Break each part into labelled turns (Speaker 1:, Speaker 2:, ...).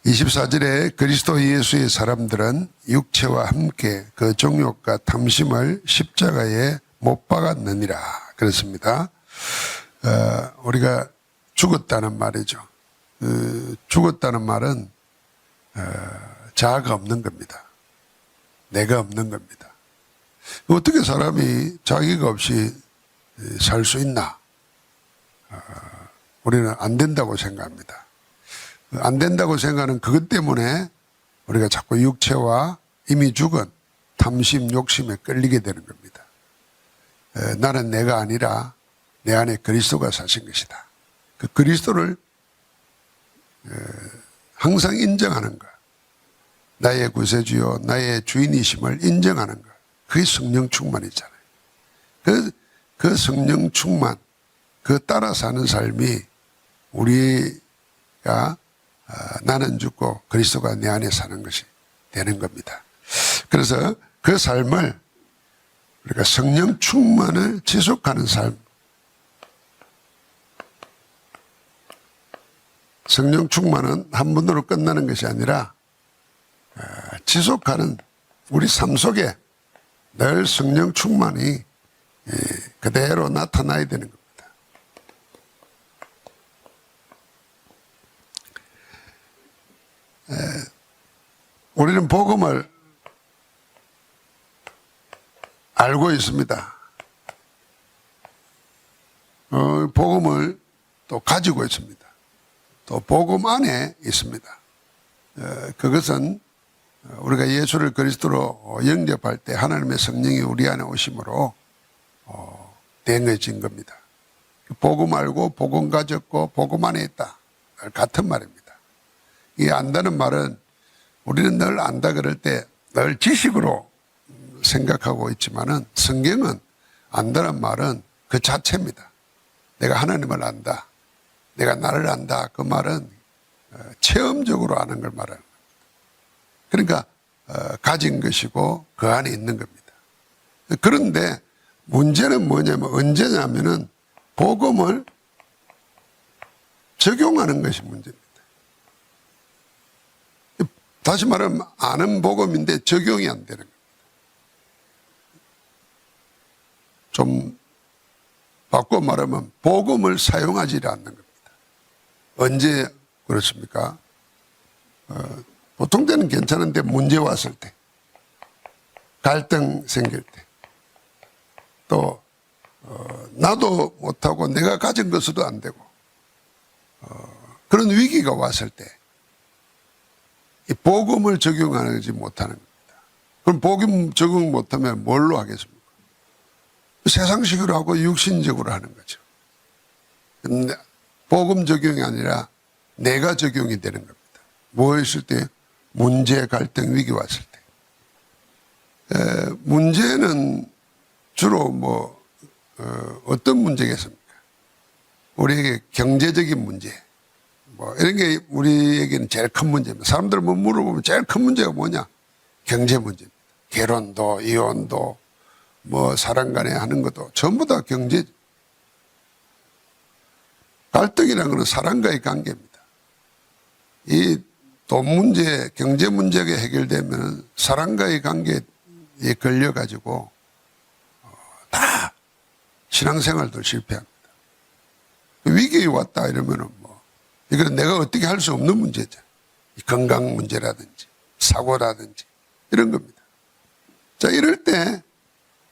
Speaker 1: 24절에 그리스도 예수의 사람들은 육체와 함께 그 정욕과 탐심을 십자가에 못 박았느니라 그렇습니다. 우리가 죽었다는 말이죠. 죽었다는 말은 자아가 없는 겁니다. 내가 없는 겁니다. 어떻게 사람이 자기가 없이 살 수 있나? 우리는 안 된다고 생각합니다. 안 된다고 생각하는 그것 때문에 우리가 자꾸 육체와 이미 죽은 탐심, 욕심에 끌리게 되는 겁니다. 나는 내가 아니라 내 안에 그리스도가 사신 것이다. 그 그리스도를 항상 인정하는 것, 나의 구세주요 나의 주인이심을 인정하는 것, 그게 성령 충만이잖아요. 그 성령 충만, 그 따라 사는 삶이 우리가 나는 죽고 그리스도가 내 안에 사는 것이 되는 겁니다. 그래서 그 삶을 우리가 성령 충만을 지속하는 삶, 성령 충만은 한 번으로 끝나는 것이 아니라 지속하는 우리 삶 속에 늘 성령 충만이 그대로 나타나야 되는 겁니다. 우리는 복음을 알고 있습니다. 복음을 또 가지고 있습니다. 또 복음 안에 있습니다. 그것은 우리가 예수를 그리스도로 영접할 때 하나님의 성령이 우리 안에 오심으로 되어진 겁니다. 복음 알고 복음 가졌고 복음 안에 있다. 같은 말입니다. 이 안다는 말은 우리는 늘 안다 그럴 때 늘 지식으로 생각하고 있지만은 성경은 안다는 말은 그 자체입니다. 내가 하나님을 안다. 내가 나를 안다. 그 말은 체험적으로 아는 걸 말하는 겁니다. 그러니까 가진 것이고 그 안에 있는 겁니다. 그런데 문제는 뭐냐면 언제냐면은 복음을 적용하는 것이 문제입니다. 다시 말하면 아는 복음인데 적용이 안 되는 겁니다. 좀 바꿔 말하면 복음을 사용하지 않는 겁니다. 언제 그렇습니까? 보통 때는 괜찮은데 문제 왔을 때, 갈등 생길 때, 또 나도 못하고 내가 가진 것으로도 안 되고 그런 위기가 왔을 때 이 복음을 적용하지 못하는 겁니다. 그럼 복음 적용 못하면 뭘로 하겠습니까? 세상식으로 하고 육신적으로 하는 거죠. 근데 복음 적용이 아니라 내가 적용이 되는 겁니다. 뭐 했을 때? 문제, 갈등, 위기 왔을 때. 문제는 주로 어떤 문제겠습니까? 우리에게 경제적인 문제, 이런 게 우리에게는 제일 큰 문제입니다. 사람들 물어보면 제일 큰 문제가 뭐냐? 경제 문제입니다. 결혼도, 이혼도, 사람 간에 하는 것도 전부 다 경제. 갈등이라는 것은 사람과의 관계입니다. 이 돈 문제, 경제 문제가 해결되면 사람과의 관계에 걸려가지고 다 신앙생활도 실패합니다. 위기에 왔다 이러면은 이건 내가 어떻게 할 수 없는 문제죠. 건강 문제라든지 사고라든지 이런 겁니다. 자, 이럴 때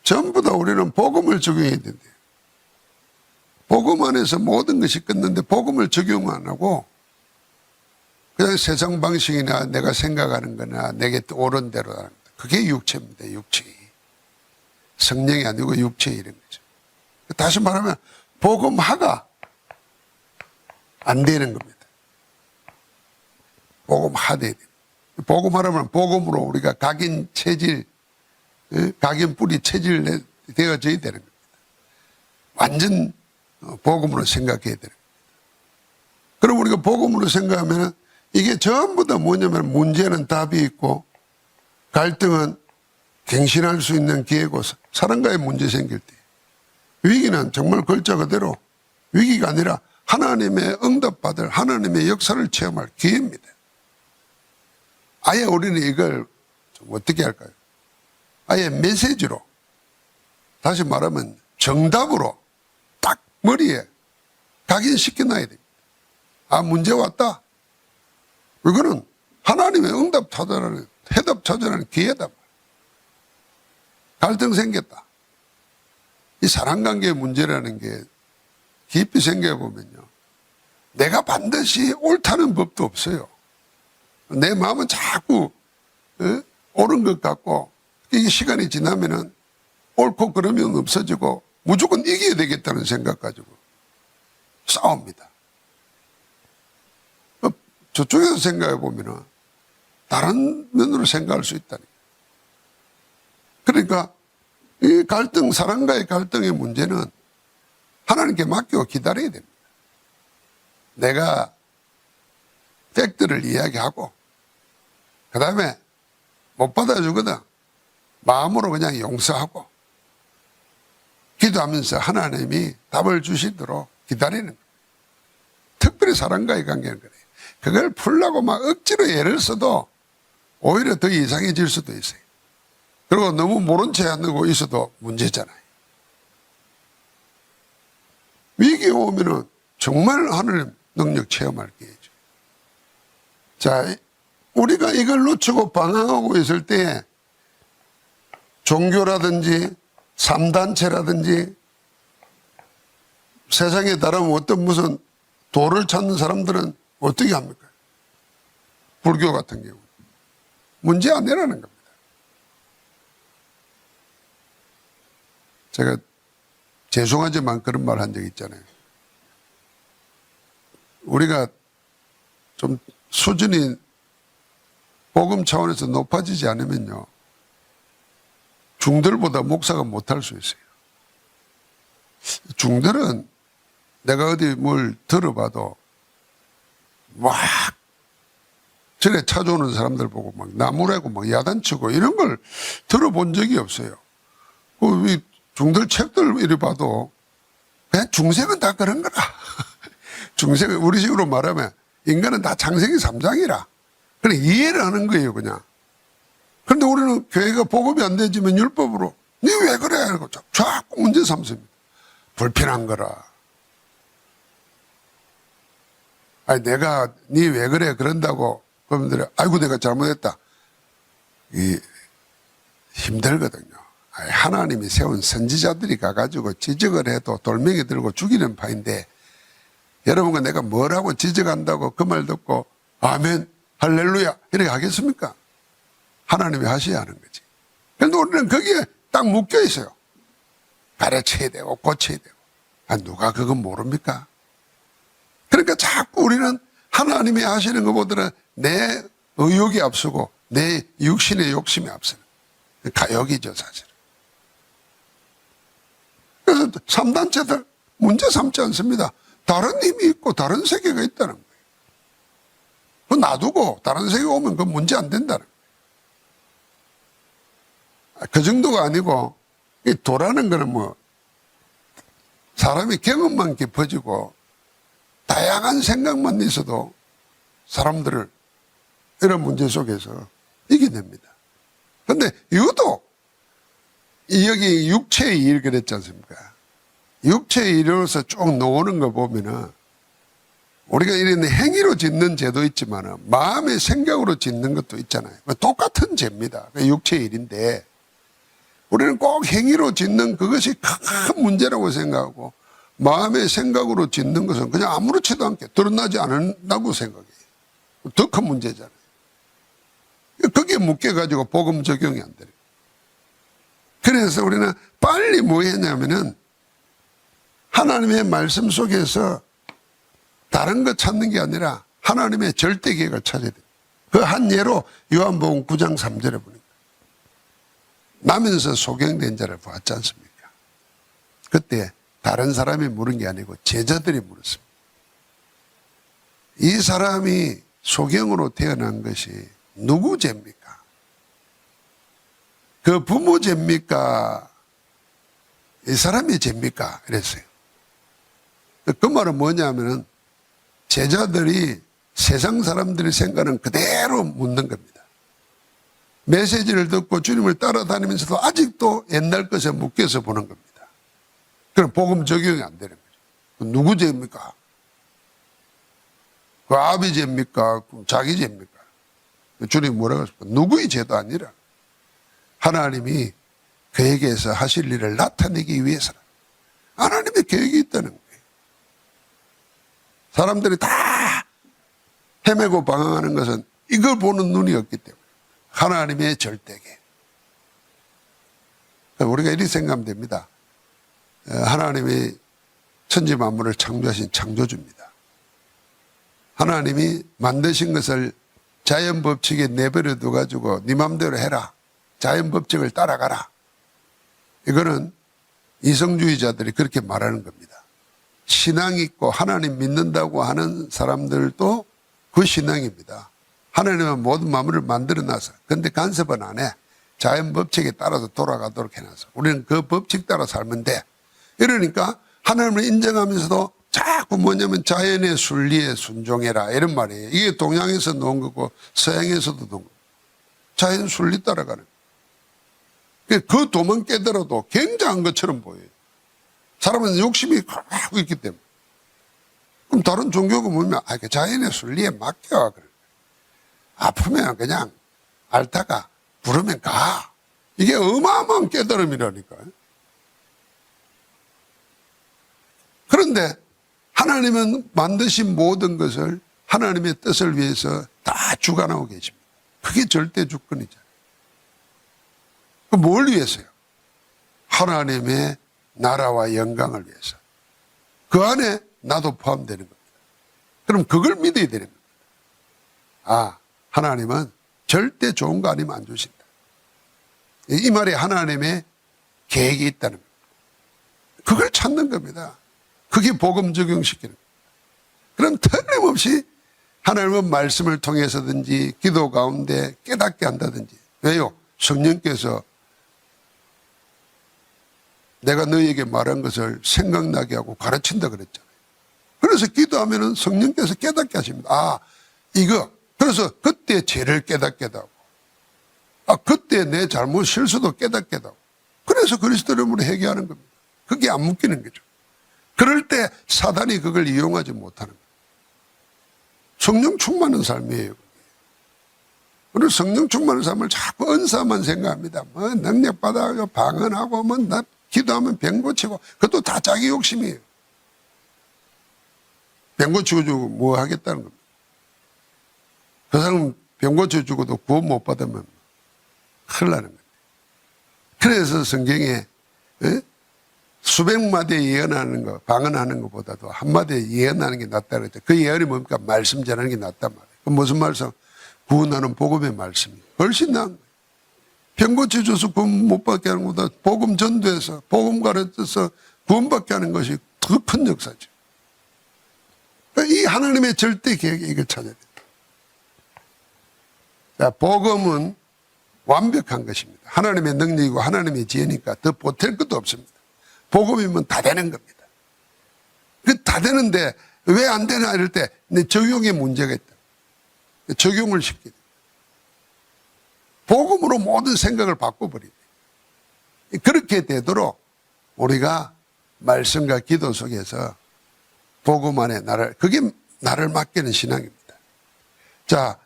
Speaker 1: 전부 다 우리는 복음을 적용해야 된대요. 복음 안에서 모든 것이 끝났는데 복음을 적용 안 하고 그냥 세상 방식이나 내가 생각하는 거나 내게 옳은 대로 하는 거. 그게 육체입니다. 육체. 성령이 아니고 육체 이런 거죠. 다시 말하면 복음화가 안 되는 겁니다. 복음화돼야 돼요. 복음하려면 복음으로 우리가 각인 체질, 각인 뿌리 체질 되어져야 되는 겁니다. 완전 복음으로 생각해야 되는 겁니다. 그럼 우리가 복음으로 생각하면 이게 전부 다 뭐냐면 문제는 답이 있고 갈등은 갱신할 수 있는 기회고 사람과의 문제 생길 때 위기는 정말 글자 그대로 위기가 아니라 하나님의 응답받을 하나님의 역사를 체험할 기회입니다. 아예 우리는 이걸 좀 어떻게 할까요? 아예 메시지로, 다시 말하면 정답으로 딱 머리에 각인시켜놔야 됩니다. 아, 문제 왔다. 이거는 하나님의 응답 찾아라는, 해답 찾아라는 기회다. 갈등 생겼다. 이 사랑관계의 문제라는 게 깊이 생각해 보면요, 내가 반드시 옳다는 법도 없어요. 내 마음은 자꾸 옳은 것 같고, 이게 시간이 지나면은 옳고 그러면 없어지고 무조건 이겨야 되겠다는 생각 가지고 싸웁니다. 저쪽에서 생각해 보면은 다른 면으로 생각할 수 있다니까. 그러니까 이 갈등, 사랑과의 갈등의 문제는 하나님께 맡기고 기다려야 됩니다. 내가 팩트를 이야기하고 그 다음에 못 받아주거든 마음으로 그냥 용서하고 기도하면서 하나님이 답을 주시도록 기다리는 거예요. 특별히 사랑과의 관계는 그래요. 그걸 풀려고 막 억지로 애를 써도 오히려 더 이상해질 수도 있어요. 그리고 너무 모른 채 하고 있어도 문제잖아요. 위기에 오면은 정말 하나님 능력 체험할 기회죠. 자, 우리가 이걸 놓치고 방황하고 있을 때 종교라든지 3단체라든지 세상에 다른 어떤 무슨 도를 찾는 사람들은 어떻게 합니까? 불교 같은 경우 문제 안 내라는 겁니다. 제가 죄송하지만 그런 말 한 적 있잖아요. 우리가 좀 수준이 복음 차원에서 높아지지 않으면요, 중들보다 목사가 못할 수 있어요. 중들은 내가 어디 뭘 들어봐도 막 전에 찾아오는 사람들 보고 막 나무라고 막 야단치고 이런 걸 들어본 적이 없어요. 그 중들 책들 이리 봐도 그냥 중생은 다 그런 거라. 중생은 우리 식으로 말하면 인간은 다 창세기 3장이라. 그냥 이해를 하는 거예요, 그냥. 그런데 우리는 교회가 복음이 안 되지만 율법으로 니 왜 그래? 하고 자꾸 문제 삼습니다. 불편한 거라. 아니, 내가 니 왜 그래? 그런다고 그분들이 아이고 내가 잘못했다. 힘들거든요. 아니, 하나님이 세운 선지자들이 가가지고 지적을 해도 돌멩이 들고 죽이는 파인데 여러분과 내가 뭐라고 지적한다고 그 말 듣고 아멘 할렐루야 이렇게 하겠습니까? 하나님이 하셔야 하는 거지. 그런데 우리는 거기에 딱 묶여 있어요. 가르쳐야 되고 고쳐야 되고. 아, 누가 그건 모릅니까? 그러니까 자꾸 우리는 하나님이 하시는 것보다는 내 의욕이 앞서고 내 육신의 욕심이 앞서는 가욕이죠, 사실은. 그래서 3단체들 문제 삼지 않습니다. 다른 힘이 있고 다른 세계가 있다는 거예요. 그거 놔두고 다른 세계 오면 그 문제 안 된다는 거예요. 그 정도가 아니고 이 도라는 거는 뭐 사람이 경험만 깊어지고 다양한 생각만 있어도 사람들을 이런 문제 속에서 이겨냅니다. 그런데 이것도 여기 육체의 일 그랬지 않습니까? 육체의 일로서 쭉 나오는 거 보면은 우리가 이런 행위로 짓는 죄도 있지만 마음의 생각으로 짓는 것도 있잖아요. 똑같은 죄입니다. 육체의 일인데 우리는 꼭 행위로 짓는 그것이 큰 문제라고 생각하고 마음의 생각으로 짓는 것은 그냥 아무렇지도 않게 드러나지 않는다고 생각해요. 더 큰 문제잖아요. 거기에 묶여가지고 복음 적용이 안 돼요. 그래서 우리는 빨리 뭐 했냐면은 하나님의 말씀 속에서 다른 것 찾는 게 아니라 하나님의 절대 계획을 찾아야 돼요. 그 한 예로 요한복음 9장 3절에 보니까 나면서 소경된 자를 보았지 않습니까? 그때 다른 사람이 물은 게 아니고 제자들이 물었습니다. 이 사람이 소경으로 태어난 것이 누구 죄입니까? 그 부모 죄입니까? 이 사람이 죄입니까? 이랬어요. 그 말은 뭐냐면은 제자들이 세상 사람들이 생각하는 그대로 묻는 겁니다. 메시지를 듣고 주님을 따라다니면서도 아직도 옛날 것에 묶여서 보는 겁니다. 그럼 복음 적용이 안 되는 거죠. 누구 죄입니까? 그 아비 죄입니까? 자기 죄입니까? 주님 뭐라고 하십니까? 누구의 죄도 아니라 하나님이 그에게서 하실 일을 나타내기 위해서는 하나님의 계획이 있다는 거예요. 사람들이 다 헤매고 방황하는 것은 이걸 보는 눈이 없기 때문에 하나님의 절대계. 우리가 이렇게 생각하면 됩니다. 하나님이 천지 만물을 창조하신 창조주입니다. 하나님이 만드신 것을 자연 법칙에 내버려 둬가지고 네 맘대로 해라. 자연 법칙을 따라가라. 이거는 이성주의자들이 그렇게 말하는 겁니다. 신앙 있고 하나님 믿는다고 하는 사람들도 그 신앙입니다. 하나님은 모든 만물을 만들어놔서 근데 간섭은 안 해. 자연 법칙에 따라서 돌아가도록 해놔서 우리는 그 법칙 따라 살면 돼. 이러니까 하나님을 인정하면서도 자꾸 뭐냐면 자연의 순리에 순종해라 이런 말이에요. 이게 동양에서 놓은 거고 서양에서도 놓은 거고 자연 순리 따라가는 거예요. 그 도만 깨더라도 굉장한 것처럼 보여요. 사람은 욕심이 하고 있기 때문에. 그럼 다른 종교가 보면 그 자연의 순리에 맡겨. 아프면 그냥 앓다가 부르면 가. 이게 어마어마한 깨달음이라니까요. 그런데 하나님은 만드신 모든 것을 하나님의 뜻을 위해서 다 주관하고 계십니다. 그게 절대 주권이잖아요. 뭘 위해서요? 하나님의 나라와 영광을 위해서. 그 안에 나도 포함되는 겁니다. 그럼 그걸 믿어야 되는 겁니다. 아, 하나님은 절대 좋은 거 아니면 안 주신다. 이 말에 하나님의 계획이 있다는 겁니다. 그걸 찾는 겁니다. 그게 복음 적용시키는 겁니다. 그럼 틀림없이 하나님은 말씀을 통해서든지 기도 가운데 깨닫게 한다든지. 왜요? 성령께서 내가 너희에게 말한 것을 생각나게 하고 가르친다 그랬잖아요. 그래서 기도하면 성령께서 깨닫게 하십니다. 아, 이거. 그래서 그때 죄를 깨닫게 하고, 그때 내 잘못 실수도 깨닫게 하고, 그래서 그리스도 이름으로 회개하는 겁니다. 그게 안 묶이는 거죠. 그럴 때 사단이 그걸 이용하지 못하는 거예요. 성령 충만한 삶이에요. 우리 성령 충만한 삶을 자꾸 은사만 생각합니다. 뭐 능력 받아가지고 방언하고 뭐 나 기도하면 병 고치고 그것도 다 자기 욕심이에요. 병 고치고 뭐 하겠다는 겁니다. 그 사람 병 고쳐주고도 구원 못 받으면 큰일 나는 거예요. 그래서 성경에 수백 마디에 예언하는 거, 방언하는 것보다도 한 마디에 예언하는 게 낫다 그랬죠. 그 예언이 뭡니까? 말씀 전하는 게 낫단 말이에요. 그 무슨 말씀? 구원하는 복음의 말씀이 훨씬 나은 거예요. 병 고쳐줘서 구원 못 받게 하는 것보다 복음 전도해서 복음 가르쳐서 구원받게 하는 것이 더 큰 역사죠. 이 하나님의 절대 계획에 이걸 찾아야 돼요. 자, 복음은 완벽한 것입니다. 하나님의 능력이고 하나님의 지혜니까 더 보탤 것도 없습니다. 복음이면 다 되는 겁니다. 다 되는데 왜 안 되나 이럴 때 내 적용에 문제가 있다. 적용을 시키다. 복음으로 모든 생각을 바꿔버리다. 그렇게 되도록 우리가 말씀과 기도 속에서 복음 안에 그게 나를 맡기는 신앙입니다. 자,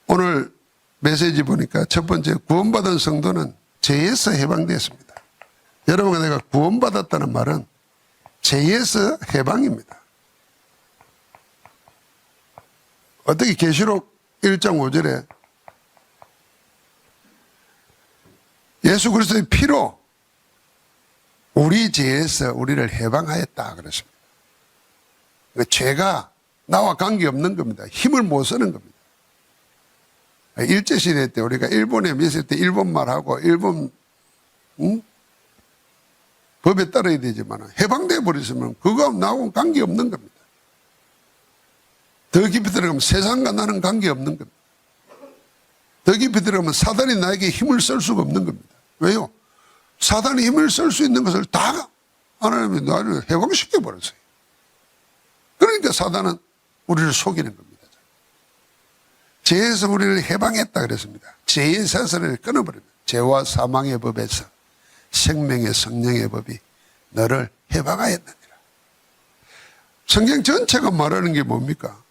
Speaker 1: 오늘 메시지 보니까 첫 번째 구원받은 성도는 죄에서 해방되었습니다. 여러분과 내가 구원받았다는 말은 죄에서 해방입니다. 어떻게 계시록 1장 5절에 예수 그리스도의 피로 우리 죄에서 우리를 해방하였다 그랬습니다. 그러니까 죄가 나와 관계없는 겁니다. 힘을 못 쓰는 겁니다. 일제시대 때 우리가 일본에 있을 때 일본말하고 일본 법에 따라야 되지만 해방되어 버렸으면 그거하고 나하고는 관계없는 겁니다. 더 깊이 들어가면 세상과 나는 관계없는 겁니다. 더 깊이 들어가면 사단이 나에게 힘을 쓸 수가 없는 겁니다. 왜요? 사단이 힘을 쓸 수 있는 것을 다 하나님이 나를 해방시켜 버렸어요. 그러니까 사단은 우리를 속이는 겁니다. 죄에서 우리를 해방했다 그랬습니다. 죄의 사슬을 끊어버립니다. 죄와 사망의 법에서 생명의 성령의 법이 너를 해방하였느니라. 성경 전체가 말하는 게 뭡니까?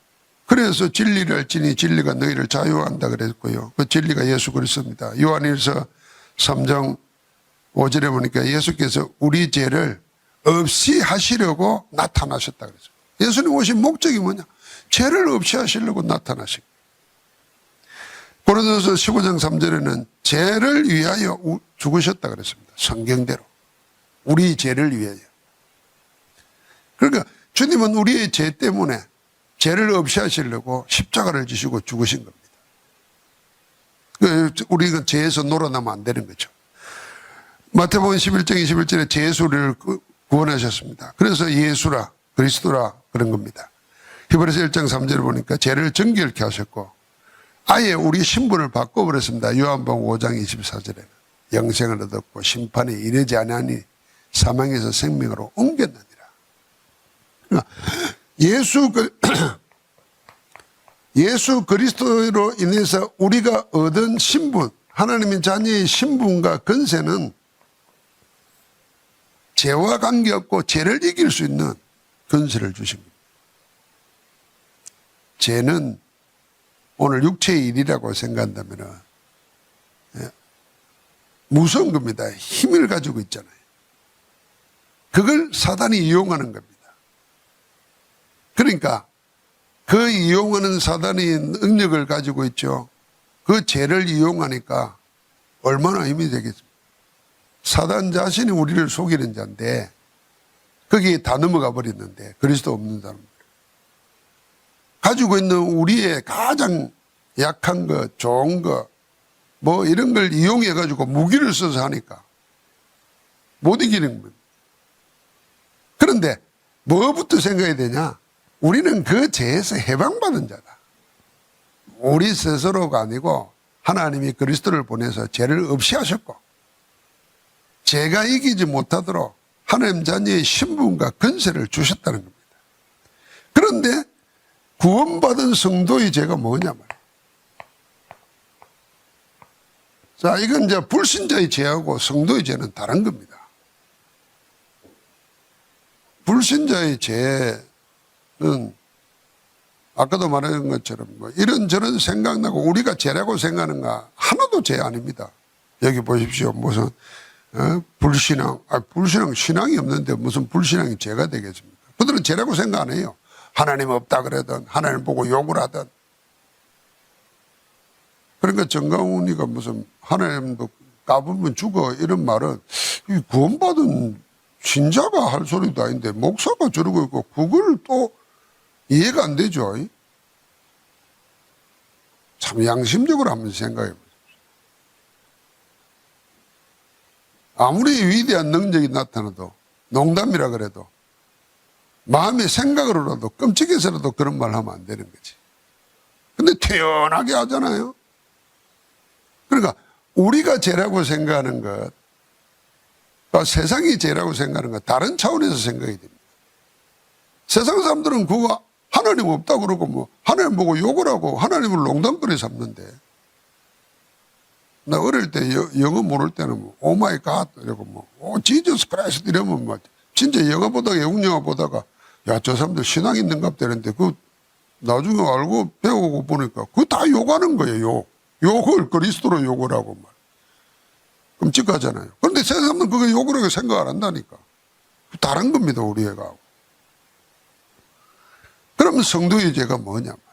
Speaker 1: 그래서 진리를 알지니 진리가 너희를 자유한다 그랬고요. 그 진리가 예수 그리스도입니다. 요한일서 3장 5절에 보니까 예수께서 우리 죄를 없이 하시려고 나타나셨다 그랬어요. 예수님 오신 목적이 뭐냐? 죄를 없이 하시려고 나타나신 거예요. 고린도서 15장 3절에는 죄를 위하여 죽으셨다 그랬습니다. 성경대로. 우리 죄를 위하여. 그러니까 주님은 우리의 죄 때문에 죄를 없이 하시려고 십자가를 지시고 죽으신 겁니다. 우리가 죄에서 놀아나면 안 되는 거죠. 마태복음 11장 21절에 죄에서 우리를 구원하셨습니다. 그래서 예수라 그리스도라 그런 겁니다. 히브리서 1장 3절에 보니까 죄를 정결케 하셨고 아예 우리 신분을 바꿔버렸습니다. 요한복음 5장 24절에는 영생을 얻었고 심판에 이르지 아니하니 사망에서 생명으로 옮겼느니라. 그러니까 예수 그리스도로 인해서 우리가 얻은 신분, 하나님의 자녀의 신분과 권세는 죄와 관계없고 죄를 이길 수 있는 권세를 주신 겁니다. 죄는 오늘 육체의 일이라고 생각한다면 무서운 겁니다. 힘을 가지고 있잖아요. 그걸 사단이 이용하는 겁니다. 그러니까 그 이용하는 사단이 능력을 가지고 있죠. 그 죄를 이용하니까 얼마나 힘이 되겠습니까? 사단 자신이 우리를 속이는 자인데 거기에 다 넘어가 버렸는데 그리스도 없는 사람들 가지고 있는 우리의 가장 약한 것, 좋은 것, 뭐 이런 걸 이용해 가지고 무기를 써서 하니까 못 이기는 겁니다. 그런데 뭐부터 생각해야 되냐? 우리는 그 죄에서 해방받은 자다. 우리 스스로가 아니고 하나님이 그리스도를 보내서 죄를 없이 하셨고 죄가 이기지 못하도록 하나님 자녀의 신분과 권세를 주셨다는 겁니다. 그런데 구원받은 성도의 죄가 뭐냐 말이에요. 자, 이건 이제 불신자의 죄하고 성도의 죄는 다른 겁니다. 불신자의 죄는 아까도 말한 것처럼 뭐 이런저런 생각나고 우리가 죄라고 생각하는 거 하나도 죄 아닙니다. 여기 보십시오. 무슨 불신앙, 불신앙 신앙이 없는데 무슨 불신앙이 죄가 되겠습니까? 그들은 죄라고 생각 안 해요. 하나님 없다 그러든 하나님 보고 욕을 하든. 그러니까 정강훈이가 무슨 하나님도 까불면 죽어 이런 말은 구원받은 신자가 할 소리도 아닌데 목사가 저러고 있고 그걸 또 이해가 안 되죠. 참 양심적으로 한번 생각해 보세요. 아무리 위대한 능력이 나타나도 농담이라 그래도 마음의 생각으로라도 끔찍해서라도 그런 말 하면 안 되는 거지. 근데 태연하게 하잖아요. 그러니까 우리가 죄라고 생각하는 것, 세상이 죄라고 생각하는 것 다른 차원에서 생각이 됩니다. 세상 사람들은 그거 하나님 없다고 그러고 뭐 하나님 보고 욕을 하고 하나님을 농담거리 삼는데 나 어릴 때 영어 모를 때는 뭐 오 마이 갓 이러고 뭐 오 지저스 크라이스트 이러면 막 진짜 영화 보다가 영국 영화 보다가 야 저 사람들 신앙 있는가 보다는데 그 나중에 알고 배우고 보니까 그거 다 욕하는 거예요. 욕을 그리스도로 욕을 하고 말 끔찍하잖아요. 그런데 세상 사람들은 그거 욕을 하고 생각 안 한다니까. 다른 겁니다 우리 애가. 그러면 성도의 죄가 뭐냐 말이에요.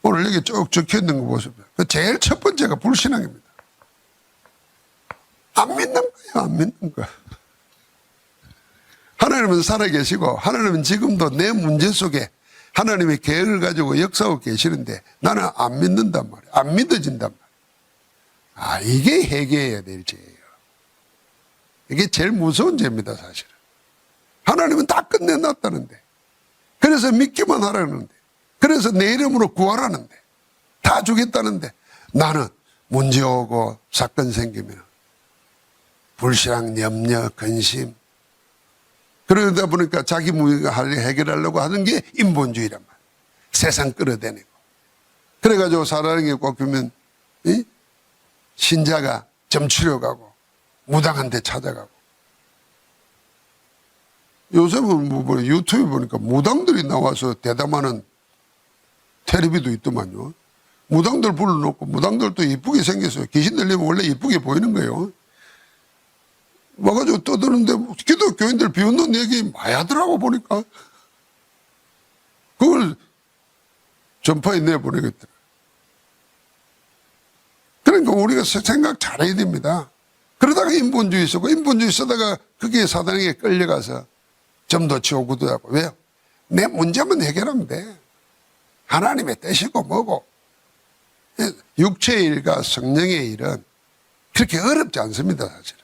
Speaker 1: 오늘 여기 쭉 적혀 있는 거 보세요. 제일 첫 번째가 불신앙입니다. 안 믿는 거예요. 안 믿는 거. 하나님은 살아계시고 하나님은 지금도 내 문제 속에 하나님의 계획을 가지고 역사하고 계시는데 나는 안 믿는단 말이에요. 안 믿어진단 말이에요. 이게 해결해야 될 죄예요. 이게 제일 무서운 죄입니다 사실은. 하나님은 다 끝내놨다는데 그래서 믿기만 하라는데 그래서 내 이름으로 구하라는데 다 주겠다는데 나는 문제 오고 사건 생기면 불신앙, 염려, 근심 그러다 보니까 자기 문제가 해결하려고 하는 게 인본주의란 말이에요. 세상 끌어다니고. 그래가지고 사랑에 꼽히면 신자가 점치러 가고 무당한 테 찾아가고. 요즘은 뭐 유튜브 보니까 무당들이 나와서 대담하는 텔레비도 있더만요. 무당들 불러놓고 무당들도 이쁘게 생겼어요. 귀신 들리면 원래 이쁘게 보이는 거예요. 와가지고 떠드는데 기독교인들 비웃는 얘기 많이 하더라고 보니까. 그걸 전파에 내보내겠더라. 그러니까 우리가 생각 잘해야 됩니다. 그러다가 인본주의 쓰고 인본주의 쓰다가 그게 사단에게 끌려가서 점도 치고 구두하고. 왜요? 내 문제만 해결하면 돼. 하나님의 뜻이고 뭐고. 육체의 일과 성령의 일은 그렇게 어렵지 않습니다, 사실은.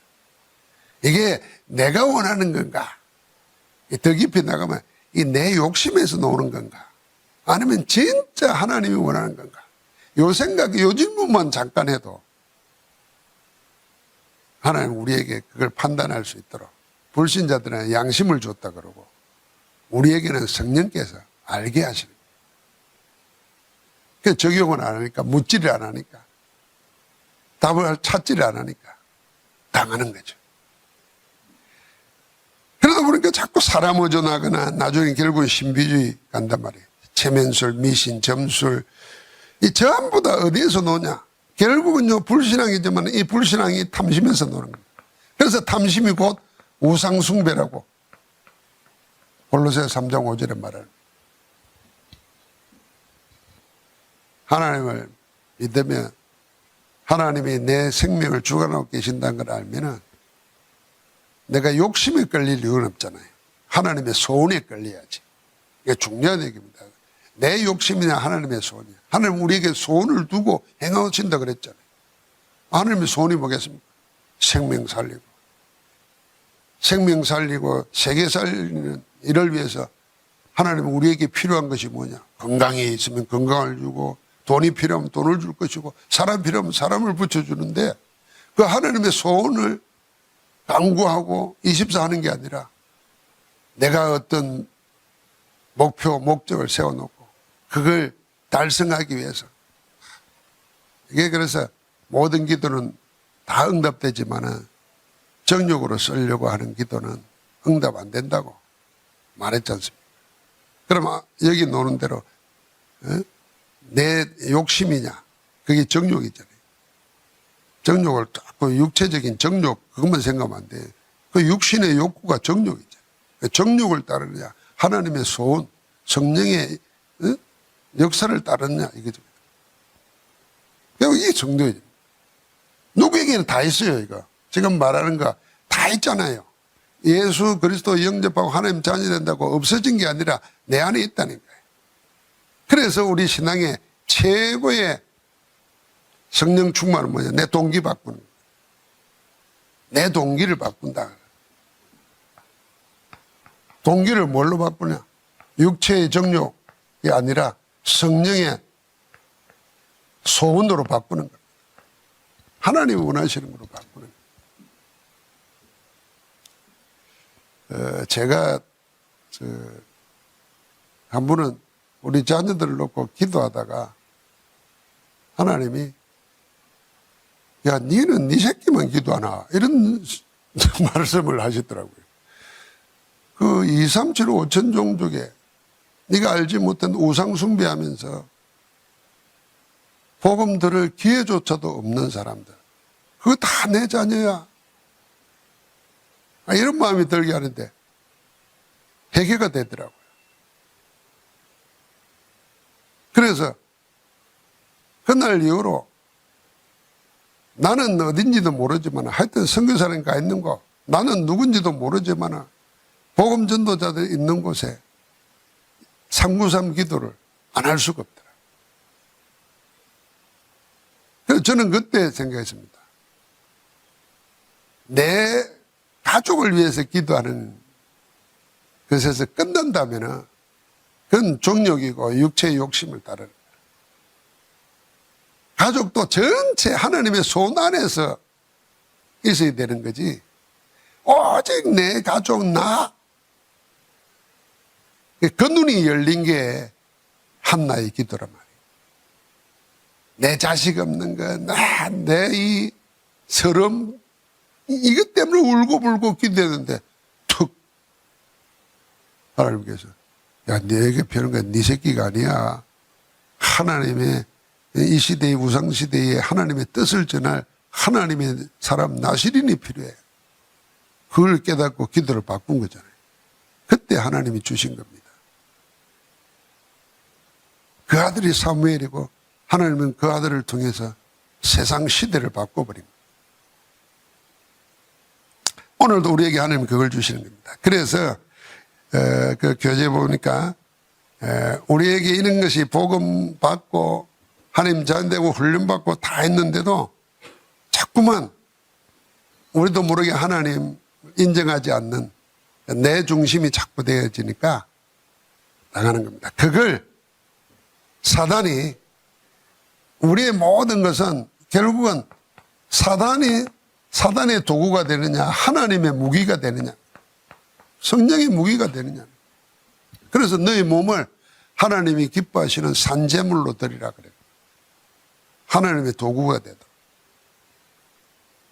Speaker 1: 이게 내가 원하는 건가? 더 깊이 나가면 이 내 욕심에서 나오는 건가? 아니면 진짜 하나님이 원하는 건가? 요 생각, 요 질문만 잠깐 해도 하나님 우리에게 그걸 판단할 수 있도록 불신자들은 양심을 줬다 그러고 우리에게는 성령께서 알게 하시는 거예요. 그 적용을 안 하니까, 묻지를 안 하니까, 답을 찾지를 안 하니까 당하는 거죠. 그러다 보니까 자꾸 사람 의존하거나 나중에 결국은 신비주의 간단 말이에요. 체면술, 미신, 점술, 이 전부 다 어디에서 노냐? 결국은요, 불신앙이지만 이 불신앙이 탐심에서 노는 겁니다. 그래서 탐심이 곧 우상숭배라고 골로새 3장 5절에 말하는. 하나님을 믿으면 하나님이 내 생명을 주관하고 계신다는 걸 알면은 내가 욕심에 끌릴 이유는 없잖아요. 하나님의 소원에 끌려야지. 이게 중요한 얘기입니다. 내 욕심이냐 하나님의 소원이냐. 하나님 우리에게 소원을 두고 행하신다 그랬잖아요. 하나님의 소원이 뭐겠습니까? 생명 살리고. 생명 살리고 세계 살리는 이를 위해서 하나님은 우리에게 필요한 것이 뭐냐. 건강이 있으면 건강을 주고 돈이 필요하면 돈을 줄 것이고 사람 필요하면 사람을 붙여주는데 그 하나님의 소원을 강구하고 24하는 게 아니라 내가 어떤 목표, 목적을 세워놓고 그걸 달성하기 위해서. 이게 그래서 모든 기도는 다 응답되지만은 정욕으로 쓰려고 하는 기도는 응답 안 된다고 말했지 않습니까? 그럼 여기 노는 대로 내 욕심이냐? 그게 정욕이잖아요. 정욕을 자꾸 육체적인 정욕 그것만 생각하면 안 돼. 그 육신의 욕구가 정욕이잖아요. 정욕을 따르느냐? 하나님의 소원, 성령의 역사를 따르느냐? 이거죠. 이게 정도예요. 누구에게는 다 있어요, 이거. 지금 말하는 거 다 있잖아요. 예수 그리스도 영접하고 하나님 자녀 된다고 없어진 게 아니라 내 안에 있다는 거예요. 그래서 우리 신앙의 최고의 성령 충만은 뭐냐? 내 동기 바꾸는 거예요. 내 동기를 바꾼다. 동기를 뭘로 바꾸냐? 육체의 정욕이 아니라 성령의 소원으로 바꾸는 거예요. 하나님이 원하시는 걸로 바꾸는 거예요. 제가 한 번은 우리 자녀들을 놓고 기도하다가 하나님이 야 니는 네 새끼만 기도하나 이런 말씀을 하시더라고요. 그 2, 3, 7, 5천 종족에 네가 알지 못한 우상 숭배하면서 복음 들을 기회조차도 없는 사람들 그거 다 내 자녀야. 이런 마음이 들게 하는데 해결가 되더라고요. 그래서 그날 이후로 나는 어딘지도 모르지만 하여튼 선교사님 가 있는 곳 나는 누군지도 모르지만 복음 전도자들 있는 곳에 393 기도를 안 할 수가 없더라. 그래서 저는 그때 생각했습니다. 내 가족을 위해서 기도하는 것에서 끝난다면 그건 정욕이고 육체의 욕심을 따르는 거예요. 가족도 전체 하나님의 손 안에서 있어야 되는 거지. 오직 내 가족 나. 그 눈이 열린 게 한나의 기도란 말이에요. 내 자식 없는 거, 내 이 서름, 이것 때문에 울고불고 기도했는데 툭 하나님께서 야, 너에게 배우는 건 네 새끼가 아니야. 하나님의 이 시대의 우상시대에 하나님의 뜻을 전할 하나님의 사람 나시린이 필요해. 그걸 깨닫고 기도를 바꾼 거잖아요. 그때 하나님이 주신 겁니다. 그 아들이 사무엘이고 하나님은 그 아들을 통해서 세상 시대를 바꿔버린 겁니다. 오늘도 우리에게 하나님은 그걸 주시는 겁니다. 그래서 그 교재 보니까 우리에게 이런 것이 복음 받고 하나님 자연되고 훈련받고 다 했는데도 자꾸만 우리도 모르게 하나님 인정하지 않는 내 중심이 자꾸 되어지니까 나가는 겁니다. 그걸 사단이 우리의 모든 것은 결국은 사단의 도구가 되느냐 하나님의 무기가 되느냐 성령의 무기가 되느냐. 그래서 너희 몸을 하나님이 기뻐하시는 산제물로 드리라 그래요. 하나님의 도구가 되도록.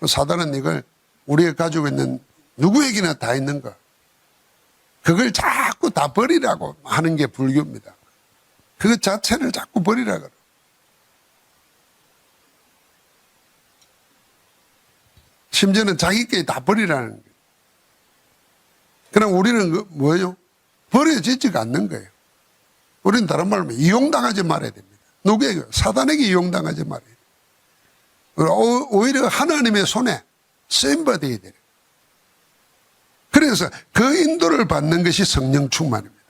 Speaker 1: 사단은 이걸 우리가 가지고 있는 누구에게나 다 있는 거 그걸 자꾸 다 버리라고 하는 게 불교입니다. 그것 자체를 자꾸 버리라 그래요. 심지어는 자기끼리 다 버리라는 거예요. 그럼 우리는 뭐예요? 버려지지가 않는 거예요. 우리는 다른 말로 이용당하지 말아야 됩니다. 누구에게? 사단에게 이용당하지 말아야 돼요. 오히려 하나님의 손에 쓰임받아야 돼요. 그래서 그 인도를 받는 것이 성령 충만입니다.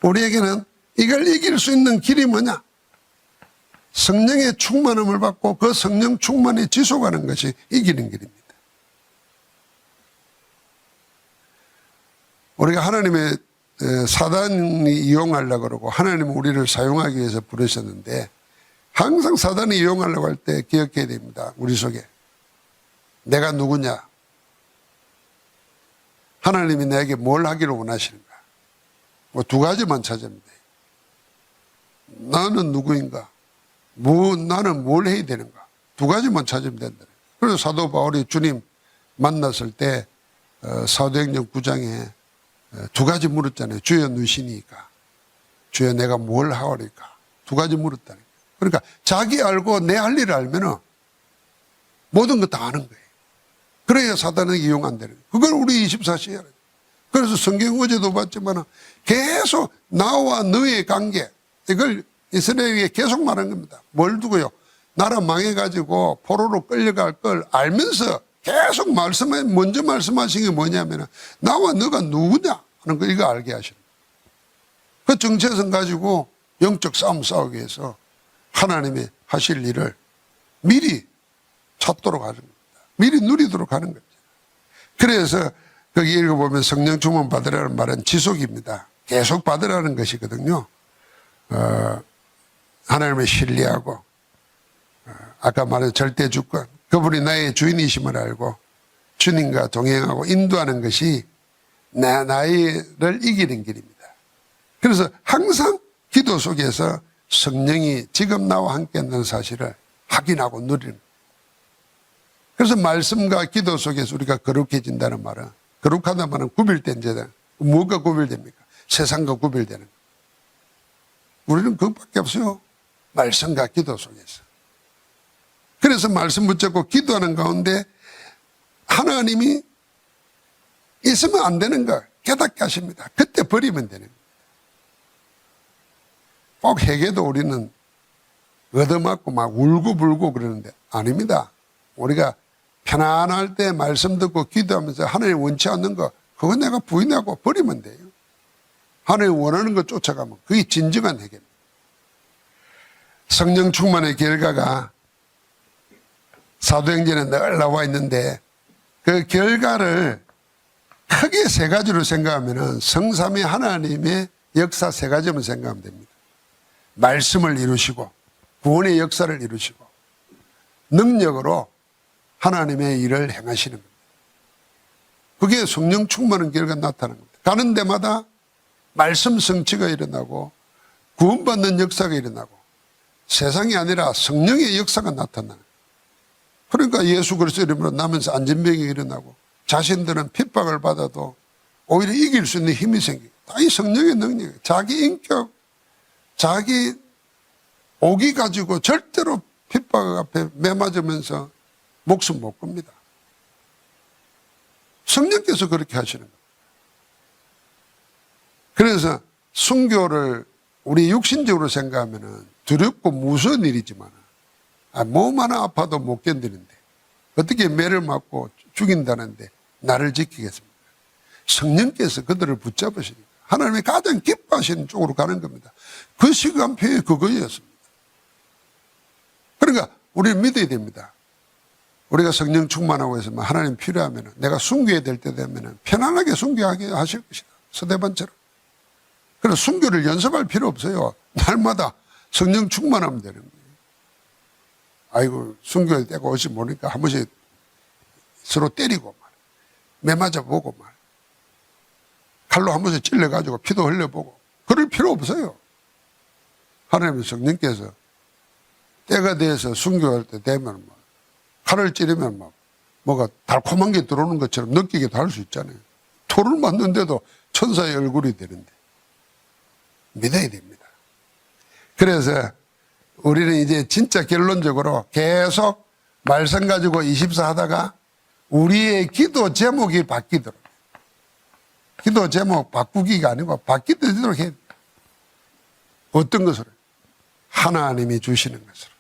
Speaker 1: 우리에게는 이걸 이길 수 있는 길이 뭐냐? 성령의 충만함을 받고 그 성령 충만이 지속하는 것이 이기는 길입니다. 우리가 하나님의 사단이 이용하려고 그러고 하나님은 우리를 사용하기 위해서 부르셨는데 항상 사단이 이용하려고 할 때 기억해야 됩니다. 우리 속에 내가 누구냐? 하나님이 내게 뭘 하기를 원하시는가? 뭐 두 가지만 찾으면 돼요. 나는 누구인가? 나는 뭘 해야 되는가? 두 가지만 찾으면 된다. 그래서 사도 바울이 주님 만났을 때 사도행전 9장에 두 가지 물었잖아요. 주여 누시니까? 주여 내가 뭘 하오리까? 두 가지 물었다는 거예요. 그러니까 자기 알고 내 할 일을 알면은 모든 거 다 아는 거예요. 그래야 사단에게 이용 안 되는 거예요. 그걸 우리 24시에 알아요. 그래서 성경 어제도 봤지만 계속 나와 너의 관계 이걸 이스라엘에게 계속 말한 겁니다. 뭘 두고요? 나라 망해가지고 포로로 끌려갈 걸 알면서 계속 먼저 말씀하신 게 뭐냐면 나와 너가 누구냐 하는 거 이거 알게 하시는 거예요. 그 정체성 가지고 영적 싸움 싸우기 위해서 하나님이 하실 일을 미리 찾도록 하는 겁니다. 미리 누리도록 하는 거죠. 그래서 거기 읽어보면 성령 충만 받으라는 말은 지속입니다. 계속 받으라는 것이거든요. 하나님을 신뢰하고 아까 말한 절대 주권 그분이 나의 주인이심을 알고 주님과 동행하고 인도하는 것이 나를 이기는 길입니다. 그래서 항상 기도 속에서 성령이 지금 나와 함께 있는 사실을 확인하고 누리는 거예요. 그래서 말씀과 기도 속에서 우리가 거룩해진다는 말은 거룩하다는 말은 구별된 자다. 무엇과 구별됩니까? 세상과 구별되는 거예요. 우리는 그것밖에 없어요. 말씀과 기도 속에서. 그래서 말씀 붙잡고 기도하는 가운데 하나님이 있으면 안 되는 걸 깨닫게 하십니다. 그때 버리면 되는 겁니다. 꼭 회개도 우리는 얻어맞고 막 울고불고 그러는데 아닙니다. 우리가 편안할 때 말씀 듣고 기도하면서 하나님 원치 않는 거 그거 내가 부인하고 버리면 돼요. 하나님 원하는 거 쫓아가면 그게 진정한 회개입니다. 성령 충만의 결과가 사도행전에 늘 나와 있는데 그 결과를 크게 세 가지로 생각하면 성삼위 하나님의 역사 세 가지만 생각하면 됩니다. 말씀을 이루시고 구원의 역사를 이루시고 능력으로 하나님의 일을 행하시는 겁니다. 그게 성령 충만한 결과가 나타나는 겁니다. 가는 데마다 말씀 성취가 일어나고 구원받는 역사가 일어나고 세상이 아니라 성령의 역사가 나타나는. 그러니까 예수 그리스도 이름으로 나면서 안전병이 일어나고 자신들은 핍박을 받아도 오히려 이길 수 있는 힘이 생기고 다 이 성령의 능력, 자기 인격, 자기 오기 가지고 절대로 핍박 앞에 매맞으면서 목숨 못 겁니다. 성령께서 그렇게 하시는 겁니다. 그래서 순교를 우리 육신적으로 생각하면 두렵고 무서운 일이지만 몸 하나 아파도 못 견디는데 어떻게 매를 맞고 죽인다는데 나를 지키겠습니까? 성령께서 그들을 붙잡으시니까 하나님이 가장 기뻐하시는 쪽으로 가는 겁니다. 그 시간표에 그거였습니다. 그러니까 우리는 믿어야 됩니다. 우리가 성령 충만하고 있으면 하나님 필요하면 내가 순교해야 될 때 되면 편안하게 순교하게 하실 것이다. 서대반처럼. 그래서 순교를 연습할 필요 없어요. 날마다 성령 충만하면 되는 거예요. 아이고 순교할 때가 올지 모르니까 한 번씩 서로 때리고 말, 매맞아 보고 말, 칼로 한 번씩 찔러가지고 피도 흘려보고 그럴 필요 없어요. 하나님의 성령께서 때가 돼서 순교할 때 되면 막 칼을 찌르면 막 뭐가 달콤한 게 들어오는 것처럼 느끼기도 할 수 있잖아요. 토를 맞는데도 천사의 얼굴이 되는데 믿어야 됩니다. 그래서 우리는 이제 진짜 결론적으로 계속 말씀 가지고 24 하다가 우리의 기도 제목이 바뀌도록, 기도 제목 바꾸기가 아니고 바뀌도록 해야 돼요. 어떤 것으로? 하나님이 주시는 것으로.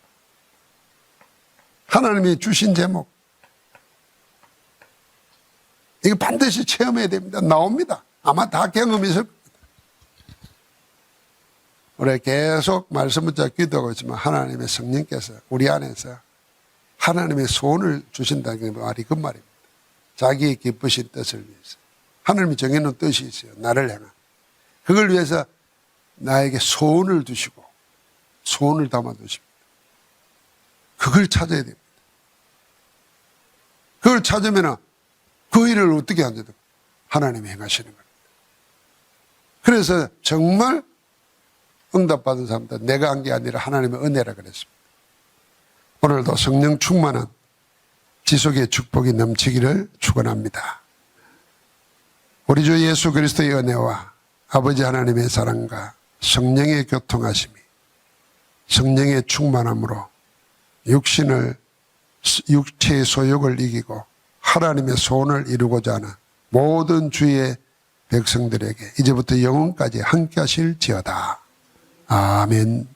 Speaker 1: 하나님이 주신 제목. 이거 반드시 체험해야 됩니다. 나옵니다. 아마 다 경험했을 겁니다. 우리 계속 말씀 붙잡고 기도하고 있지만 하나님의 성령께서 우리 안에서 하나님의 소원을 주신다는 말이 그 말입니다. 자기의 기쁘신 뜻을 위해서. 하나님이 정해놓은 뜻이 있어요. 나를 향한. 그걸 위해서 나에게 소원을 두시고 소원을 담아두십니다. 그걸 찾아야 됩니다. 그걸 찾으면 그 일을 어떻게 하는지도 하나님이 행하시는 겁니다. 그래서 정말 응답받은 사람들 내가 한 게 아니라 하나님의 은혜라 그랬습니다. 오늘도 성령 충만한 지속의 축복이 넘치기를 축원합니다. 우리 주 예수 그리스도의 은혜와 아버지 하나님의 사랑과 성령의 교통하심이 성령의 충만함으로 육체의 소욕을 이기고 하나님의 소원을 이루고자 하는 모든 주의 백성들에게 이제부터 영원까지 함께 하실지어다. 아멘.